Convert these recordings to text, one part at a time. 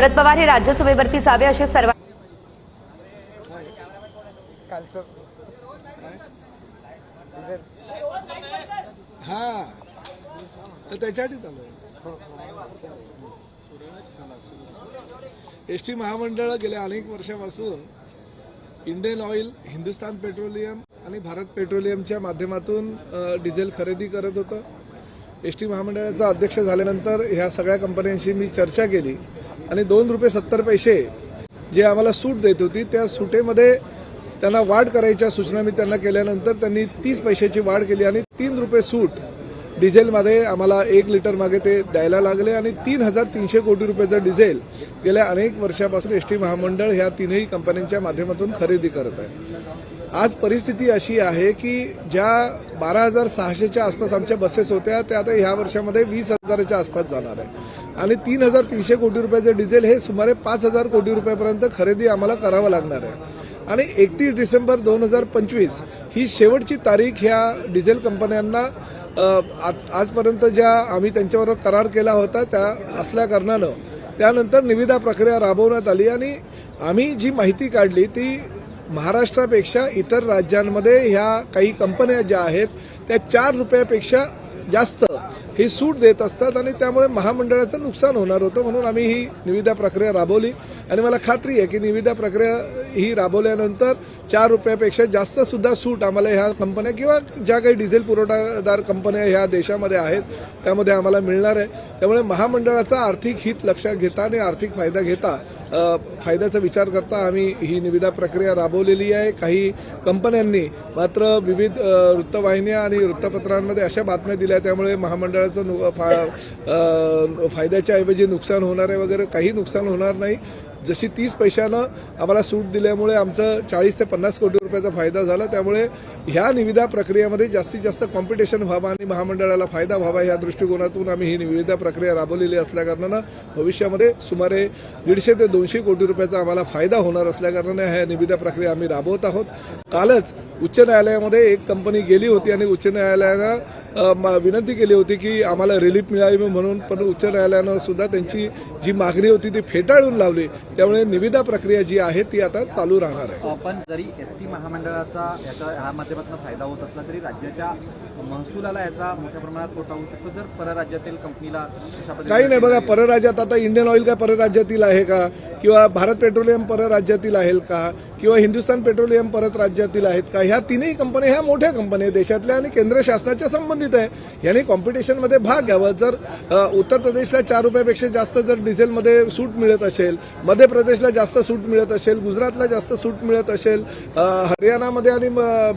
शरद पवार हे राज्यसभेवरती जावे असे सर्व एसटी महामंडळ गेल्या अनेक वर्षापासून इंडियन ऑइल, हिंदुस्तान पेट्रोलियम आणि भारत पेट्रोलियमच्या माध्यमातून डिझेल खरेदी करत होतं। एसटी महामंडळाचा अध्यक्ष झाल्यानंतर ह्या सगळ्या कंपन्यांशी मी चर्चा केली आणि 2 रुपये 70 पैसे जे आम्हाला सूट देत होती त्या सुटेमध्ये त्यांना वाढ करायच्या सूचना मी त्यांना केल्यानंतर त्यांनी 30 पैशाची वाढ केली आणि 3 रुपये सूट डिझेलमध्ये आम्हाला 1 लिटर मागे ते द्यायला लागले आणि 3,300 कोटी रुपयाचं डिझेल गेल्या अनेक वर्षापासून एसटी महामंडळ ह्या तीनही कंपन्यांच्या माध्यमातून खरेदी करत आहे। आज परिस्थिती अशी आहे की ज्या 12,600च्या आसपास आमच्या बसेस होत्या त्या आता ह्या वर्षामध्ये 20,000च्या आसपास जाणार आहे आणि 3,300 कोटी रुपयाचं डिझेल हे सुमारे 5,000 कोटी रुपयापर्यंत खरेदी आम्हाला करावं लागणार आहे आणि 31 डिसेंबर 2025 ही शेवटची तारीख ह्या डिझेल कंपन्यांना आजपर्यंत ज्या आम्ही त्यांच्याबरोबर करार केला होता त्या असल्या कारणानं त्यानंतर निविदा प्रक्रिया राबवण्यात आली आणि आम्ही जी माहिती काढली ती महाराष्ट्रापेक्षा इतर राज्यांमध्ये ह्या काही कंपन्या ज्या आहेत त्या 4 रुपयापेक्षा जास्त ही सूट देत असतात आणि त्यामुळे महामंडळाचं नुकसान होणार होतं म्हणून आम्ही ही निविदा प्रक्रिया राबवली आणि मला खात्री आहे की निविदा प्रक्रिया ही राबवल्यानंतर 4 रुपयापेक्षा जास्त सुद्धा सूट आम्हाला ह्या कंपन्या किंवा ज्या काही डिझेल पुरवठादार कंपन्या ह्या देशामध्ये आहेत त्यामध्ये आम्हाला मिळणार आहे। त्यामुळे महामंडळाचा आर्थिक हित लक्षात घेता आणि आर्थिक फायदा घेता फायद्याचा विचार करता आम्ही ही निविदा प्रक्रिया राबवलेली आहे। काही कंपन्यांनी मात्र विविध वृत्तवाहिन्या आणि वृत्तपत्रांमध्ये अशा बातम्या दिल्या त्यामुळे महामंडळाचं फायद्याच्या ऐवजी नुकसान होणार आहे वगैरे काही नुकसान होणार नाही। जशी 30 पैशानं आम्हाला सूट दिल्यामुळे आमचं 40 ते 50 कोटी रुपयाचा फायदा झाला त्यामुळे ह्या निविदा प्रक्रियेमध्ये जास्तीत जास्त कॉम्पिटिशन व्हावं आणि महामंडळाला फायदा व्हावा या दृष्टिकोनातून आम्ही ही निविदा प्रक्रिया राबवलेली असल्याकारणानं भविष्यामध्ये सुमारे 150 ते 200 कोटी रुपयाचा आम्हाला फायदा होणार असल्याकारणाने ह्या निविदा प्रक्रिया आम्ही राबवत आहोत। कालच उच्च न्यायालयामध्ये एक कंपनी गेली होती आणि उच्च न्यायालयानं विनंती केली होती की आम्हाला रिलीफ मिळावी म्हणून पण उच्च न्यायालयानं सुद्धा त्यांची जी मागणी होती ती फेटाळून लावली त्यामुळे निविदा प्रक्रिया जी आहे ती आता चालू राहणार आहे। पण जरी एसटी महामंडळाचा याच्या माध्यमातून फायदा होत असला तरी राज्याच्या महसुलाला याचा मोठ्या प्रमाणात तोटा होऊ शकतो जर परराज्यातील कंपनीला काही नाही। बघा परराज्यात आता इंडियन ऑइल काय परराज्यातील आहे का किंवा भारत पेट्रोलियम परराज्यातील आहे का किंवा हिंदुस्तान पेट्रोलियम परत राज्यातील आहेत का ह्या तीनही कंपन्या ह्या मोठ्या कंपन्या देशातल्या आणि केंद्र शासनाच्या संबंधित आहे। यांनी कॉम्पिटिशनमध्ये भाग घ्यावा। जर उत्तर प्रदेशला 4 रुपयापेक्षा जास्त जर डिझेलमध्ये सूट मिळत असेल, मध्य प्रदेशला जास्त सूट मिळत असेल, गुजरातला जास्त सूट मिळत असेल, हरियाणामध्ये आणि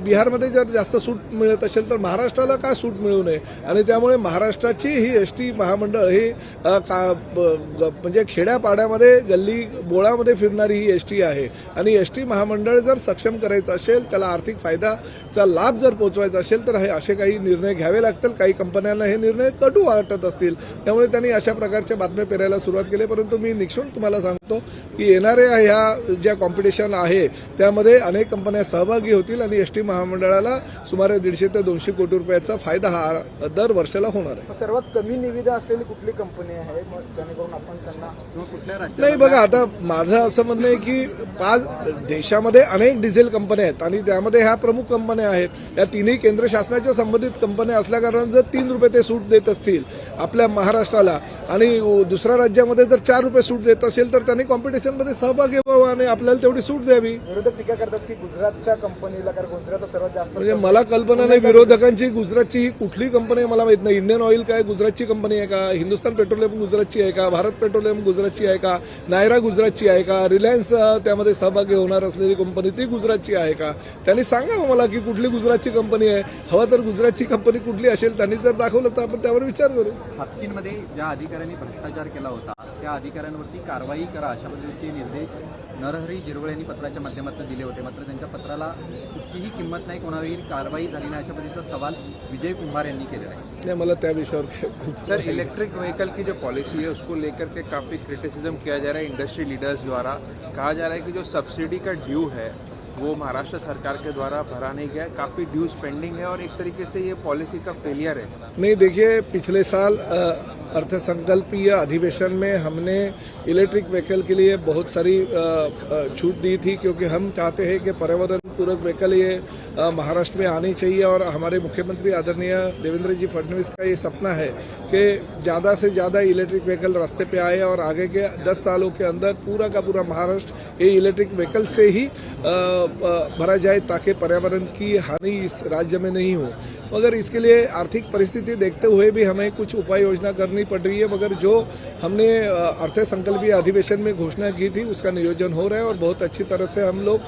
बिहारमध्ये जर जास्त सूट मिळत असेल तर महाराष्ट्राला का सूट मिळू नये आणि त्यामुळे महाराष्ट्राची ही एसटी महामंडळ ही म्हणजे खेड्यापाड्यामध्ये गल्ली बोळामध्ये फिरणारी ही एसटी आहे आणि एसटी महामंडळ जर सक्षम करायचं असेल त्याला आर्थिक फायदाचा लाभ जर पोहोचवायचा असेल तर हे असे काही निर्णय घ्यावे लागतील। काही कंपन्यांना हे निर्णय कटू वाटत असतील त्यामुळे त्यांनी अशा प्रकारच्या बातम्या पेरायला सुरुवात केली परंतु मी निक्षून तुम्हाला सांगतो की येणाऱ्या ह्या ज्या कॉम्पिटिशन आहे त्यामध्ये अनेक कंपन्या सहभागी होतील आणि एसटी महामंडळाला सुमारे 150 ते 200 कोटी रुपयाचा फायदा हा दर वर्षाला होणार आहे। सर्वात कमी निविदा असलेली कुठली कंपनी आहे जेणेकरून आपण त्यांना कुठल्या राज्यात नाही बघा आता माझं असं म्हणणं आहे की 5 देशामध्ये अनेक डिझेल कंपन्या आहेत आणि त्यामध्ये ह्या प्रमुख कंपन्या आहेत। या तीनही केंद्र शासनाच्या संबंधित कंपन्या असल्याकारणाने जर 3 रुपये ते सूट देत असतील आपल्या महाराष्ट्राला आणि दुसऱ्या राज्यामध्ये जर 4 रुपये सूट देत असेल तर त्यांनी कॉम्पिटिशनमध्ये सहभागी व्हावं आणि आपल्याला तेवढी सूट द्यावी। विरोधक टीका करतात की गुजरातच्या कंपनीला कारण गुजरात सर्वात जास्त म्हणजे मला कल्पना नाही विरोधकांची गुजरातची ही कुठली कंपनी मला माहित नाही। इंडियन ऑइल काय गुजरातची कंपनी आहे का, हिंदुस्तान पेट्रोलियम गुजरातची आहे का, भारत पेट्रोलियम गुजरातची आहे का, नायरा गुजरातची आहे का, रिलायन्स त्यामध्ये सहभागी होणार असलेली कंपनी ती गुजरातची आहे का, त्यांनी सांगा मला की कुठली गुजरातची कंपनी आहे। हवा तर गुजरातची कंपनी कुठली असेल त्यांनी जर दाखवलं तर आपण त्यावर विचार करू। हापकीमध्ये ज्या अधिकाऱ्यांनी भ्रष्टाचार केला होता त्या अधिकाऱ्यांवरती कारवाई करा अशा पद्धतीचे निर्देश नरहरी झिरवळ यांनी पत्राच्या माध्यमातून दिले होते मात्र त्यांच्या पत्राला कुठचीही किंमत नाही, कोणावरही कारवाई झाली नाही अशा पद्धतीचा सवाल विजय कुंभार यांनी केलेला आहे। नहीं मला त्या विषयावर सर इलेक्ट्रिक व्हीकल की जो पॉलिसी है उसको लेकर के काफ़ी क्रिटिसिज्म किया जा रहा है इंडस्ट्री लीडर्स द्वारा। कहा जा रहा है कि जो सब्सिडी का ड्यू है वो महाराष्ट्र सरकार के द्वारा भरा नहीं गया, काफ़ी ड्यूज पेंडिंग है और एक तरीके से ये पॉलिसी का फेलियर है। नहीं देखिए पिछले साल अर्थसंकल्पीय अधिवेशन में हमने इलेक्ट्रिक व्हीकल के लिए बहुत सारी छूट दी थी, क्योंकि हम चाहते हैं कि पर्यावरण पूरक व्हीकल ये महाराष्ट्र में आनी चाहिए। और हमारे मुख्यमंत्री आदरणीय देवेंद्र जी फडणवीस का ये सपना है कि ज़्यादा से ज़्यादा इलेक्ट्रिक व्हीकल रास्ते पे आए और आगे के 10 सालों के अंदर पूरा का पूरा महाराष्ट्र ये इलेक्ट्रिक व्हीकल से ही भरा जाए, ताकि पर्यावरण की हानि इस राज्य में नहीं हो। मगर इसके लिए आर्थिक परिस्थिति देखते हुए भी हमें कुछ उपाय योजना करनी पड़ रही है। मगर जो हमने अर्थसंकल्पीय अधिवेशन में घोषणा की थी उसका नियोजन हो रहा है और बहुत अच्छी तरह से हम लोग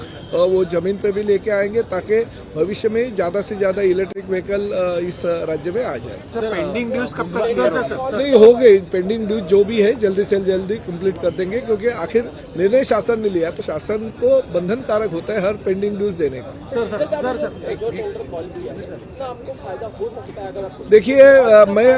वो जमीन पे भी लेके आएंगे, ताकि भविष्य में ज़्यादा से ज़्यादा इलेक्ट्रिक व्हीकल इस राज्य में आ जाए। पेंडिंग ड्यूज कब तक नहीं हो गई, पेंडिंग ड्यूज जो भी है जल्दी से जल्दी कंप्लीट कर देंगे, क्योंकि आखिर निर्णय शासन ने लिया तो शासन को बंधनकारक होता है हर पेंडिंग ड्यूज देने का। देखिए, मैं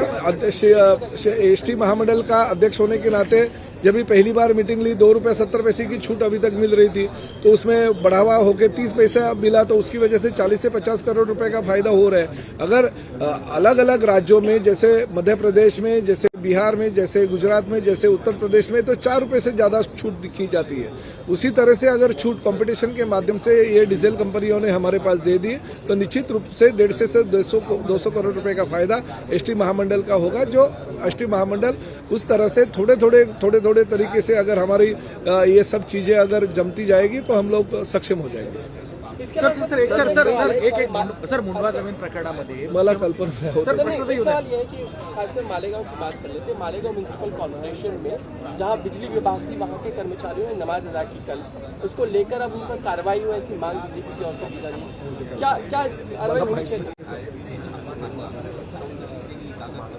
एसटी महामंडल का अध्यक्ष होने के नाते जब भी पहली बार मीटिंग ली 2 रुपये 70 पैसे की छूट अभी तक मिल रही थी, तो उसमें बढ़ावा होकर 30 पैसा मिला, तो उसकी वजह से 40 से 50 करोड़ रुपए का फायदा हो रहा है। अगर अलग अलग राज्यों में, जैसे मध्य प्रदेश में, जैसे बिहार में, जैसे गुजरात में, जैसे उत्तर प्रदेश में, तो 4 रुपये से ज्यादा छूट की जाती है। उसी तरह से अगर छूट कंपटीशन के माध्यम से ये डीजल कंपनियों ने हमारे पास दे दी, तो निश्चित रूप से 150 से 200 करोड़ रुपए का फायदा एसटी महामंडल का होगा। जो एसटी महामंडल उस तरह से थोड़े तरीके से अगर हमारी ये सब चीजें अगर जमती जाएगी तो हम लोग सक्षम हो जाएंगे। सर मुंडवा जमीन प्रकरणामध्ये मला कल्पना होती। सवाल ये है कि खासकर मालेगांव की बात कर लेते हैं। मालेगांव म्यूनिसिपल कॉर्पोरेशन में जहां बिजली विभाग की वहां के कर्मचारियों ने नमाज अदा की कल, उसको लेकर अब उन पर कार्रवाई हुई, ऐसी मांग बीजेपी की ओर से की जा रही है। क्या कार्रवाई होनी चाहिए?